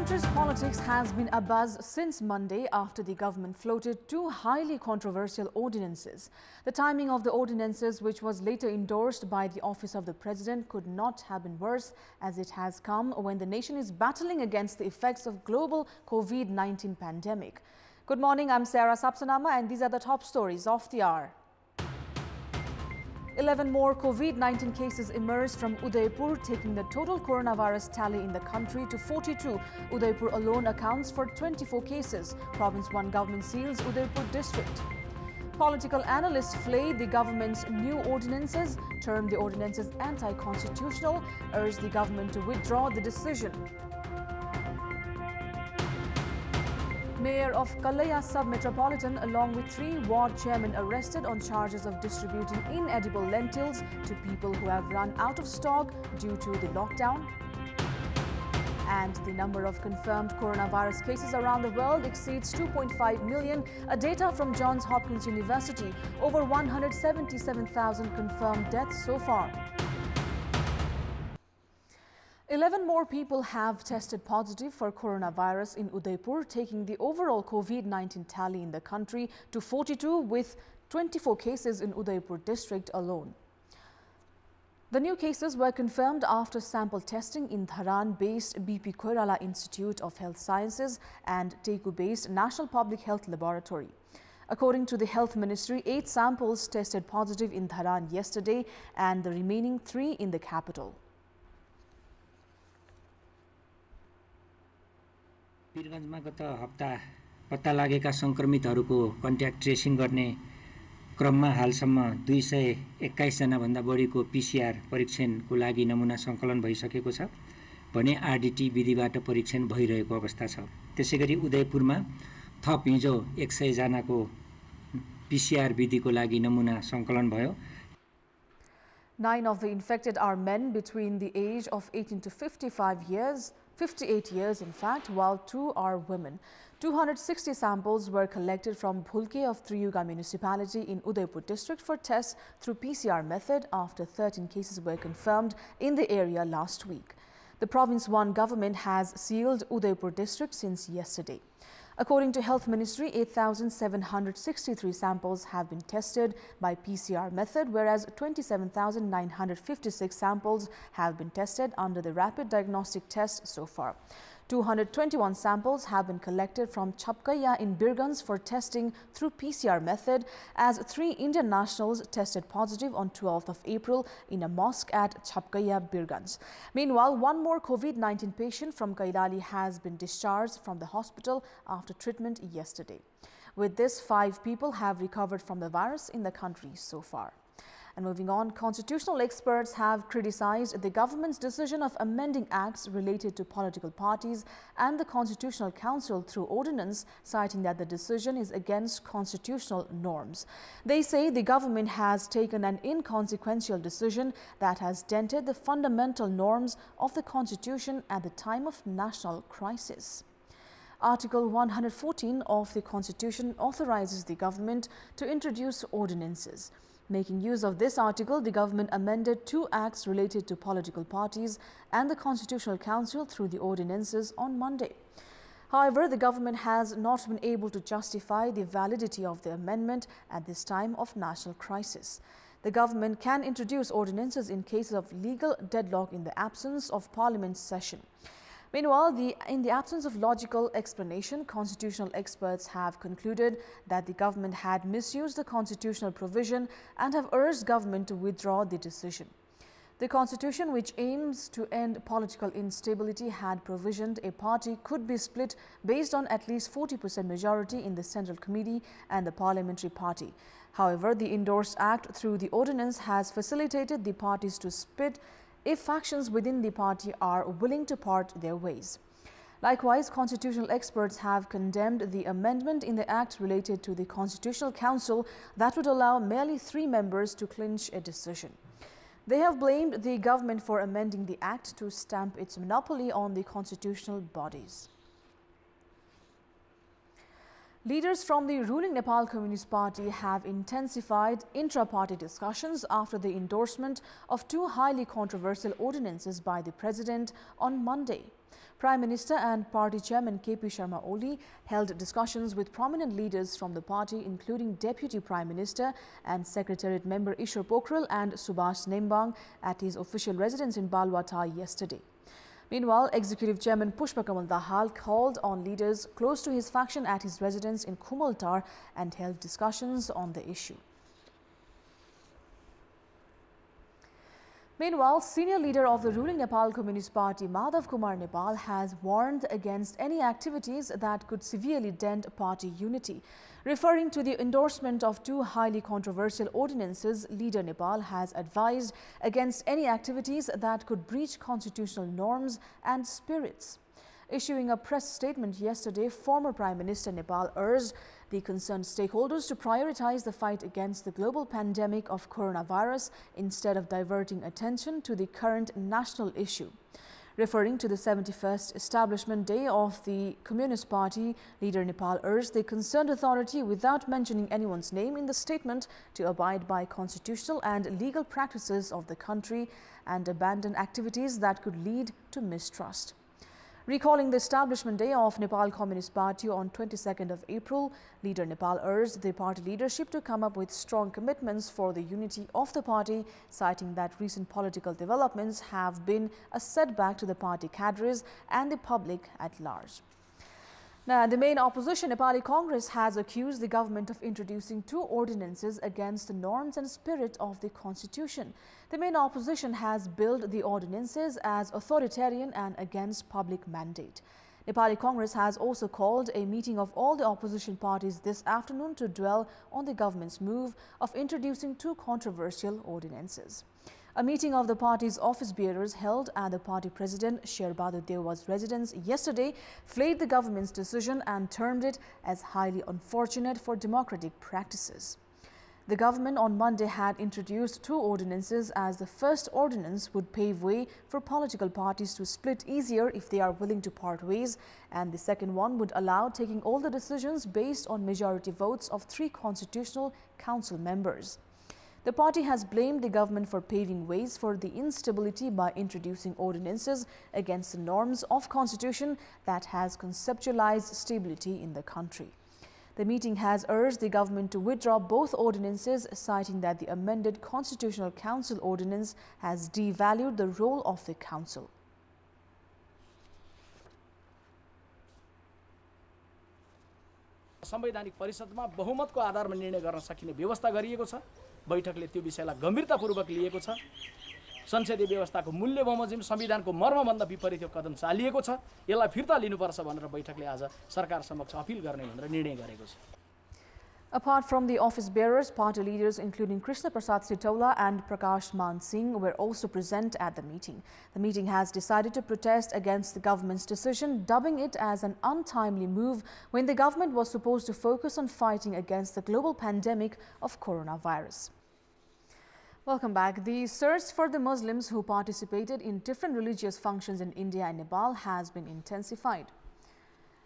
country's politics has been abuzz since Monday after the government floated two highly controversial ordinances. The timing of the ordinances, which was later endorsed by the Office of the President, could not have been worse, as it has come when the nation is battling against the effects of global COVID-19 pandemic. Good morning, I'm Sarah Sapsanama and these are the top stories of the hour. 11 more COVID-19 cases emerged from Udaipur, taking the total coronavirus tally in the country to 42. Udaipur alone accounts for 24 cases. Province 1 government seals Udaipur district. Political analysts flay the government's new ordinances, term the ordinances anti-constitutional, urge the government to withdraw the decision. Mayor of Kalaya Sub-Metropolitan along with 3 ward chairmen arrested on charges of distributing inedible lentils to people who have run out of stock due to the lockdown. And the number of confirmed coronavirus cases around the world exceeds 2.5 million, a data from Johns Hopkins University. Over 177,000 confirmed deaths so far. 11 more people have tested positive for coronavirus in Udaipur, taking the overall COVID-19 tally in the country to 42, with 24 cases in Udaipur district alone. The new cases were confirmed after sample testing in Dharan-based BP Koirala Institute of Health Sciences and Teku-based National Public Health Laboratory. According to the Health Ministry, 8 samples tested positive in Dharan yesterday and the remaining 3 in the capital. वीरगञ्जमा गत हप्ता पत्ता लागेका संक्रमितहरूको contact tracing गर्ने क्रममा हालसम्म 221 जना भन्दा बढीको PCR परीक्षणको लागि नमुना सङ्कलन भइसकेको छ भने आरडीटी विधिबाट परीक्षण भइरहेको अवस्था छ। त्यसैगरी उदयपुरमा थप हिजो 100 जनाको पीसीआर विधिको लागि नमुना सङ्कलन भयो। 9 of the infected are men between the age of 18 to 58 years in fact, while 2 are women. 260 samples were collected from Bhulke of Triyuga municipality in Udaipur district for tests through PCR method after 13 cases were confirmed in the area last week. The Province 1 government has sealed Udaipur district since yesterday. According to Health Ministry, 8,763 samples have been tested by PCR method, whereas 27,956 samples have been tested under the rapid diagnostic test so far. 221 samples have been collected from Chapkaya in Birganj for testing through PCR method, as 3 Indian nationals tested positive on 12th of April in a mosque at Chapkaya, Birganj. Meanwhile, 1 more COVID-19 patient from Kailali has been discharged from the hospital after treatment yesterday. With this, 5 people have recovered from the virus in the country so far. And moving on, constitutional experts have criticized the government's decision of amending acts related to political parties and the Constitutional Council through ordinance, citing that the decision is against constitutional norms. They say the government has taken an inconsequential decision that has dented the fundamental norms of the Constitution at the time of national crisis. Article 114 of the Constitution authorizes the government to introduce ordinances. Making use of this article, the government amended 2 acts related to political parties and the Constitutional Council through the ordinances on Monday. However, the government has not been able to justify the validity of the amendment at this time of national crisis. The government can introduce ordinances in cases of legal deadlock in the absence of Parliament session. Meanwhile, in the absence of logical explanation, constitutional experts have concluded that the government had misused the constitutional provision and have urged government to withdraw the decision. The constitution, which aims to end political instability, had provisioned a party could be split based on at least 40% majority in the Central Committee and the Parliamentary Party. However, the endorsed act through the ordinance has facilitated the parties to split if factions within the party are willing to part their ways. Likewise, constitutional experts have condemned the amendment in the act related to the Constitutional Council that would allow merely 3 members to clinch a decision. They have blamed the government for amending the act to stamp its monopoly on the constitutional bodies. Leaders from the ruling Nepal Communist Party have intensified intra-party discussions after the endorsement of two highly controversial ordinances by the President on Monday. Prime Minister and party chairman KP Sharma Oli held discussions with prominent leaders from the party, including Deputy Prime Minister and Secretariat member Ishwar Pokhrel and Subhash Nembang, at his official residence in Balwata yesterday. Meanwhile, Executive Chairman Pushpa Kamal Dahal called on leaders close to his faction at his residence in Kumaltar and held discussions on the issue. Meanwhile, senior leader of the ruling Nepal Communist Party, Madhav Kumar Nepal, has warned against any activities that could severely dent party unity. Referring to the endorsement of two highly controversial ordinances, Leader Nepal has advised against any activities that could breach constitutional norms and spirits. Issuing a press statement yesterday, former Prime Minister Nepal urged the concerned stakeholders to prioritize the fight against the global pandemic of coronavirus instead of diverting attention to the current national issue. Referring to the 71st establishment day of the Communist Party, Leader Nepal urged the concerned authority, without mentioning anyone's name in the statement, to abide by constitutional and legal practices of the country and abandon activities that could lead to mistrust. Recalling the establishment day of Nepal Communist Party on 22nd of April, Leader Nepal urged the party leadership to come up with strong commitments for the unity of the party, citing that recent political developments have been a setback to the party cadres and the public at large. Now, the main opposition, Nepali Congress, has accused the government of introducing two ordinances against the norms and spirit of the constitution. The main opposition has billed the ordinances as authoritarian and against public mandate. Nepali Congress has also called a meeting of all the opposition parties this afternoon to dwell on the government's move of introducing two controversial ordinances. A meeting of the party's office bearers held at the party president Sher Bahadur Dewa's residence yesterday flayed the government's decision and termed it as highly unfortunate for democratic practices. The government on Monday had introduced two ordinances, as the first ordinance would pave way for political parties to split easier if they are willing to part ways, and the second one would allow taking all the decisions based on majority votes of 3 constitutional council members. The party has blamed the government for paving ways for the instability by introducing ordinances against the norms of constitution that has conceptualized stability in the country. The meeting has urged the government to withdraw both ordinances, citing that the amended Constitutional Council ordinance has devalued the role of the council. संवैधानिक परिषदमा बहुमतको आधारमा निर्णय गर्न सकिने व्यवस्था गरिएको छ। बैठकले त्यो विषयलाई गम्भीरतापूर्वक लिएको छ। संसदीय व्यवस्थाको मूल्य बमोजिम संविधानको मर्मभन्दा विपरीत यो कदम चालिएको छ। यसलाई फिर्ता लिनुपर्छ भनेर बैठकले आज सरकार समक्ष अपील गर्ने भनेर निर्णय गरेको छ। Apart from the office bearers, party leaders including Krishna Prasad Sitola and Prakash Man Singh were also present at the meeting. The meeting has decided to protest against the government's decision, dubbing it as an untimely move when the government was supposed to focus on fighting against the global pandemic of coronavirus. Welcome back. The search for the Muslims who participated in different religious functions in India and Nepal has been intensified.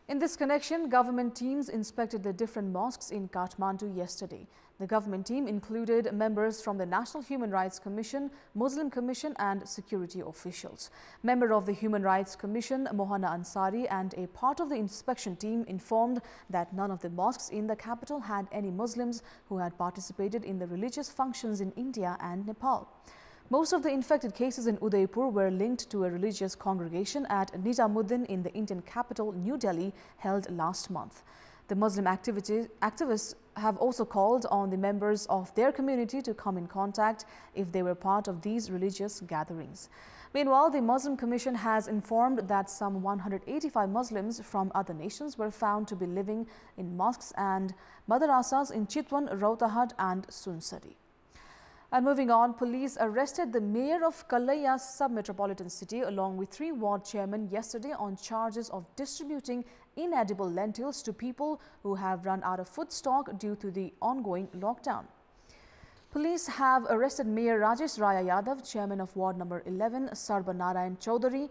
In this connection, government teams inspected the different mosques in Kathmandu yesterday. The government team included members from the National Human Rights Commission, Muslim Commission and security officials. Member of the Human Rights Commission, Mohana Ansari, and a part of the inspection team informed that none of the mosques in the capital had any Muslims who had participated in the religious functions in India and Nepal. Most of the infected cases in Udaipur were linked to a religious congregation at Nizamuddin in the Indian capital, New Delhi, held last month. The Muslim activists have also called on the members of their community to come in contact if they were part of these religious gatherings. Meanwhile, the Muslim Commission has informed that some 185 Muslims from other nations were found to be living in mosques and madrasas in Chitwan, Rautahat and Sunsari. And moving on, police arrested the mayor of Kalaya sub-metropolitan city along with 3 ward chairmen yesterday on charges of distributing inedible lentils to people who have run out of food stock due to the ongoing lockdown. Police have arrested Mayor Rajesh Raya Yadav, chairman of ward number 11, Sarbanarayan Chaudhary,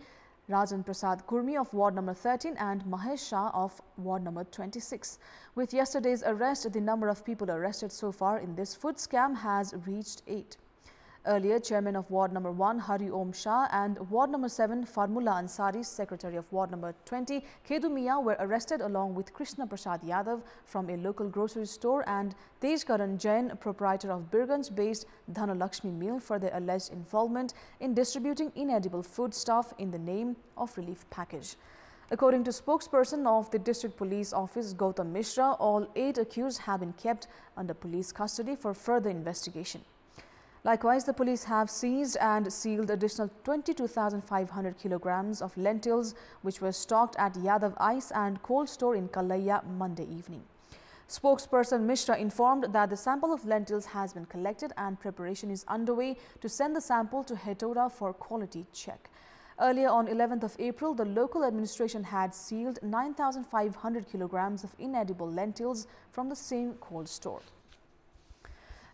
Rajan Prasad Kurmi of Ward number 13 and Mahesh Shah of Ward number 26. With yesterday's arrest, the number of people arrested so far in this food scam has reached 8. Earlier, Chairman of Ward number 1 Hari Om Shah and Ward number 7 Farmula Ansari, Secretary of Ward number 20 Kedu Mia were arrested along with Krishna Prasad Yadav from a local grocery store and Tej Karan Jain, proprietor of Birganj-based Dhanalakshmi Mill, for their alleged involvement in distributing inedible foodstuff in the name of relief package. According to spokesperson of the District Police Office Gautam Mishra, all 8 accused have been kept under police custody for further investigation. Likewise, the police have seized and sealed additional 22,500 kilograms of lentils which were stocked at Yadav Ice and Cold Store in Kallayya Monday evening. Spokesperson Mishra informed that the sample of lentils has been collected and preparation is underway to send the sample to Hetauda for quality check. Earlier on 11th of April, the local administration had sealed 9,500 kilograms of inedible lentils from the same cold store.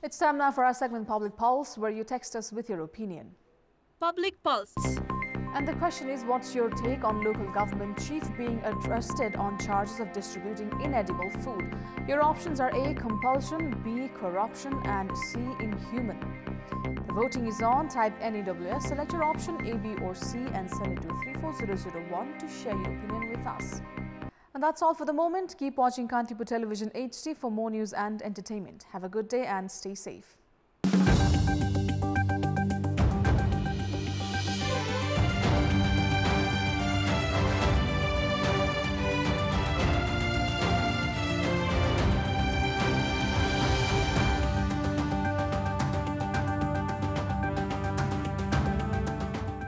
It's time now for our segment Public Pulse, where you text us with your opinion. Public Pulse. And the question is, what's your take on local government chief being arrested on charges of distributing inedible food? Your options are A, compulsion, B, corruption, and C, inhuman. The voting is on. Type NEWS, select your option A, B, or C, and send it to 34001 to share your opinion with us. And that's all for the moment. Keep watching Kantipur Television HD for more news and entertainment. Have a good day and stay safe.